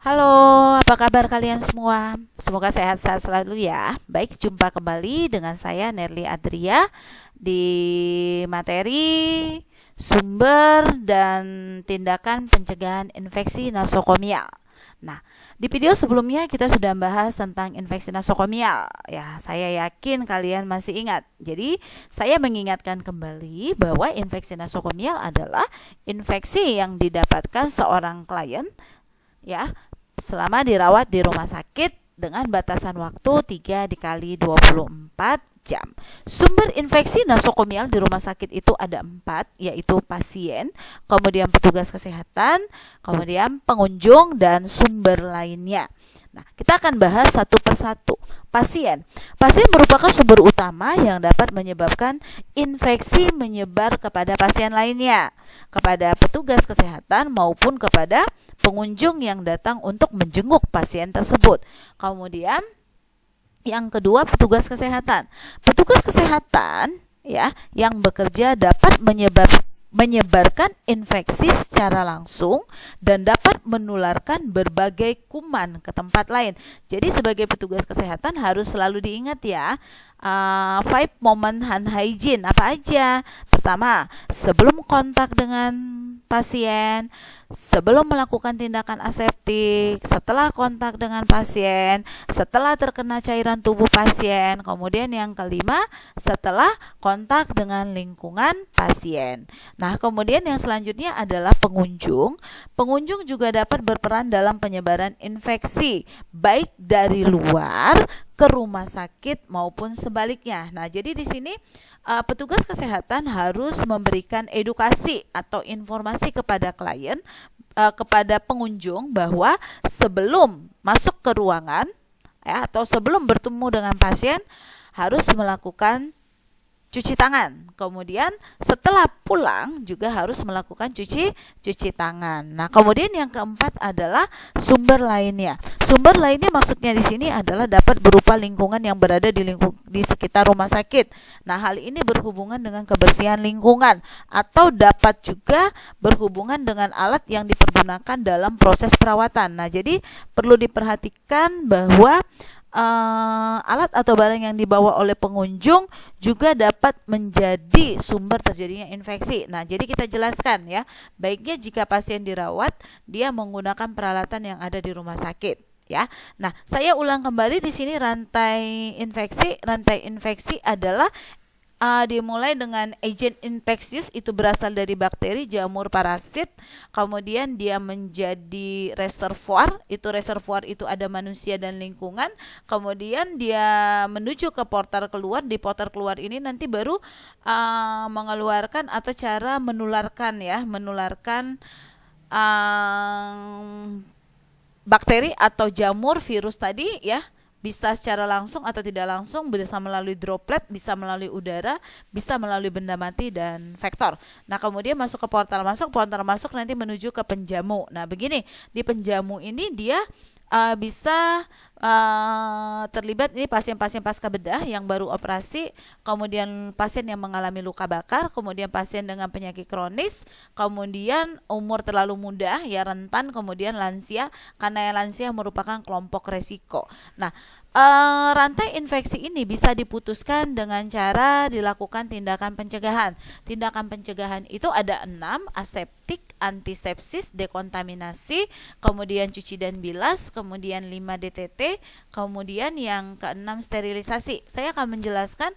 Halo, apa kabar kalian semua? Semoga sehat-sehat selalu ya. Baik, jumpa kembali dengan saya Nerly Adria di materi sumber dan tindakan pencegahan infeksi nosokomial. Nah, di video sebelumnya kita sudah membahas tentang infeksi nosokomial. Ya, saya yakin kalian masih ingat. Jadi, saya mengingatkan kembali bahwa infeksi nosokomial adalah infeksi yang didapatkan seorang klien ya selama dirawat di rumah sakit dengan batasan waktu 3 dikali 24 jam. Sumber infeksi nosokomial di rumah sakit itu ada 4, yaitu pasien, kemudian petugas kesehatan, kemudian pengunjung, dan sumber lainnya. Nah, kita akan bahas satu persatu. Pasien merupakan sumber utama yang dapat menyebabkan infeksi menyebar kepada pasien lainnya, kepada petugas kesehatan maupun kepada pengunjung yang datang untuk menjenguk pasien tersebut. Kemudian yang kedua, petugas kesehatan. Petugas kesehatan ya yang bekerja dapat menyebarkan infeksi secara langsung dan dapat menularkan berbagai kuman ke tempat lain. Jadi sebagai petugas kesehatan harus selalu diingat ya, 5 moment hand hygiene apa aja. Pertama, sebelum kontak dengan pasien, sebelum melakukan tindakan aseptik, setelah kontak dengan pasien, setelah terkena cairan tubuh pasien, kemudian yang kelima, setelah kontak dengan lingkungan pasien. Nah, kemudian yang selanjutnya adalah pengunjung. Pengunjung juga dapat berperan dalam penyebaran infeksi, baik dari luar ke rumah sakit maupun sebaliknya. Nah, jadi di sini petugas kesehatan harus memberikan edukasi atau informasi kepada klien, kepada pengunjung bahwa sebelum masuk ke ruangan atau sebelum bertemu dengan pasien harus melakukan cuci tangan. Kemudian setelah pulang juga harus melakukan cuci tangan. Nah, kemudian yang keempat adalah sumber lainnya. Sumber lainnya maksudnya di sini adalah dapat berupa lingkungan yang berada di sekitar rumah sakit. Nah, hal ini berhubungan dengan kebersihan lingkungan atau dapat juga berhubungan dengan alat yang dipergunakan dalam proses perawatan. Nah, jadi perlu diperhatikan bahwa alat atau barang yang dibawa oleh pengunjung juga dapat menjadi sumber terjadinya infeksi. Nah, jadi kita jelaskan ya, baiknya jika pasien dirawat, dia menggunakan peralatan yang ada di rumah sakit ya. Nah, saya ulang kembali di sini rantai infeksi. Rantai infeksi adalah dimulai dengan agent infeksius, itu berasal dari bakteri, jamur, parasit. Kemudian dia menjadi reservoir, itu ada manusia dan lingkungan. Kemudian dia menuju ke portal keluar. Di portal keluar ini nanti baru mengeluarkan atau cara menularkan bakteri atau jamur, virus tadi ya. Bisa secara langsung atau tidak langsung, bisa melalui droplet, bisa melalui udara, bisa melalui benda mati dan vektor. Nah, kemudian masuk ke portal masuk nanti menuju ke penjamu. Nah, begini, di penjamu ini dia bisa terlibat ini pasien-pasien pasca bedah yang baru operasi, kemudian pasien yang mengalami luka bakar, kemudian pasien dengan penyakit kronis, kemudian umur terlalu muda ya, rentan, kemudian lansia, karena lansia merupakan kelompok resiko. Nah, rantai infeksi ini bisa diputuskan dengan cara dilakukan tindakan pencegahan. Tindakan pencegahan itu ada 6: aseptik, antisepsis, dekontaminasi, kemudian cuci dan bilas, kemudian 5 DTT, kemudian yang keenam sterilisasi. Saya akan menjelaskan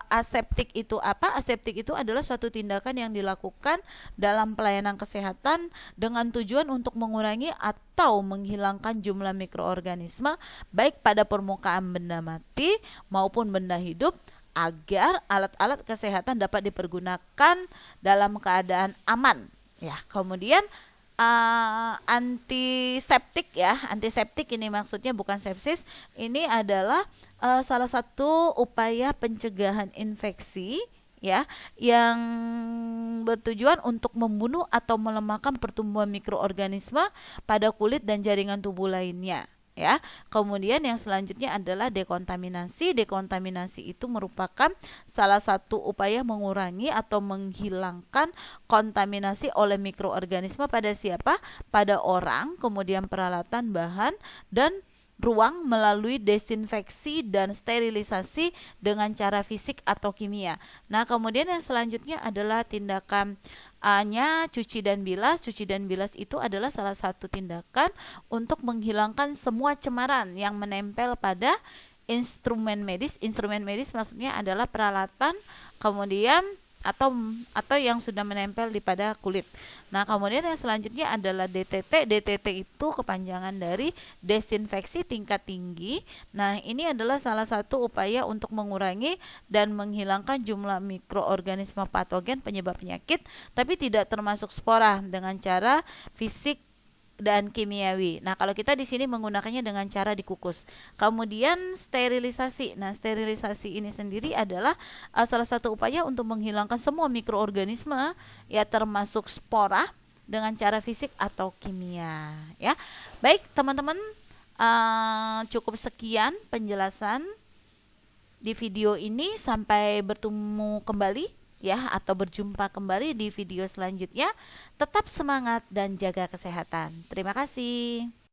aseptik itu apa. Aseptik itu adalah suatu tindakan yang dilakukan dalam pelayanan kesehatan dengan tujuan untuk mengurangi atau menghilangkan jumlah mikroorganisme baik pada permukaan benda mati maupun benda hidup, agar alat-alat kesehatan dapat dipergunakan dalam keadaan aman ya. Kemudian antiseptik ya. Antiseptik ini maksudnya bukan sepsis, ini adalah salah satu upaya pencegahan infeksi ya, yang bertujuan untuk membunuh atau melemahkan pertumbuhan mikroorganisme pada kulit dan jaringan tubuh lainnya ya. Kemudian yang selanjutnya adalah dekontaminasi. Dekontaminasi itu merupakan salah satu upaya mengurangi atau menghilangkan kontaminasi oleh mikroorganisme pada siapa? Pada orang, kemudian peralatan, bahan, dan ruang melalui desinfeksi dan sterilisasi dengan cara fisik atau kimia. Nah, kemudian yang selanjutnya adalah tindakan A-nya cuci dan bilas. Cuci dan bilas itu adalah salah satu tindakan untuk menghilangkan semua cemaran yang menempel pada instrumen medis. Instrumen medis maksudnya adalah peralatan, kemudian atau yang sudah menempel di pada kulit. Nah, kemudian yang selanjutnya adalah DTT. DTT itu kepanjangan dari desinfeksi tingkat tinggi. Nah, ini adalah salah satu upaya untuk mengurangi dan menghilangkan jumlah mikroorganisme patogen penyebab penyakit, tapi tidak termasuk spora dengan cara fisik dan kimiawi. Nah, kalau kita di sini menggunakannya dengan cara dikukus. Kemudian sterilisasi. Nah, sterilisasi ini sendiri adalah salah satu upaya untuk menghilangkan semua mikroorganisme, ya termasuk spora, dengan cara fisik atau kimia, ya. Baik, teman-teman, cukup sekian penjelasan di video ini. Sampai bertemu kembali, ya, atau berjumpa kembali di video selanjutnya. Tetap semangat dan jaga kesehatan. Terima kasih.